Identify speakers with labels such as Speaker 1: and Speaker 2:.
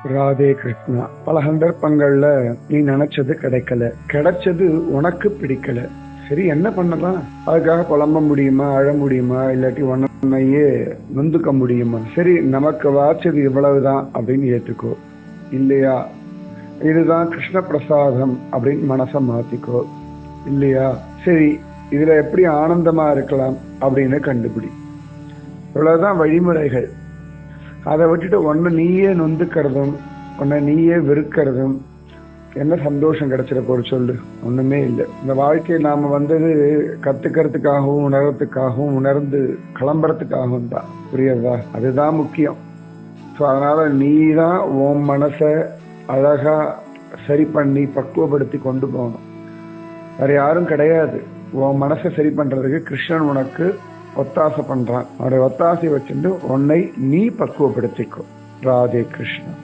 Speaker 1: ராதே கிருஷ்ணா. பல சந்தர்ப்பங்கள்ல நீ நினைச்சது கிடைக்கல, கிடைச்சது உனக்கு பிடிக்கல. சரி, என்ன பண்ணலாம்? அதுக்காக புலம்ப முடியுமா, அழ முடியுமா, இல்லாட்டி உன்னையே நொந்துக்க முடியுமா? சரி, நமக்கு வாச்சது இவ்வளவுதான் அப்படின்னு ஏத்துக்கோ. இல்லையா, இதுதான் கிருஷ்ண பிரசாதம் அப்படின்னு மனசை மாத்திக்கோ. இல்லையா, சரி, இதுல எப்படி ஆனந்தமா இருக்கலாம் அப்படின்னு கண்டுபிடி. இவ்வளவுதான் வழிமுறைகள். அதை விட்டுட்டு ஒன்று நீயே நொந்துக்கிறதும் உன்னை நீயே வெறுக்கிறதும் என்ன சந்தோஷம் கிடைச்சிட போற சொல்லு? ஒண்ணுமே இல்லை. இந்த வாழ்க்கையை நாம வந்தது கத்துக்கிறதுக்காகவும் உணர்றதுக்காகவும் உணர்ந்து கிளம்புறதுக்காகவும் தான். புரியுறதா? அதுதான் முக்கியம். ஸோ அதனால நீ தான் உன் மனசை அழகா சரி பண்ணி பக்குவப்படுத்தி கொண்டு போகணும். வேற யாரும் கிடையாது. உன் மனசை சரி பண்றதுக்கு கிருஷ்ணன் உனக்கு ஒத்தாசை பண்றான். அவருடைய ஒத்தாசை வச்சுட்டு உன்னை நீ பக்குவப்படுத்திக்கோ. ராதே கிருஷ்ணன்.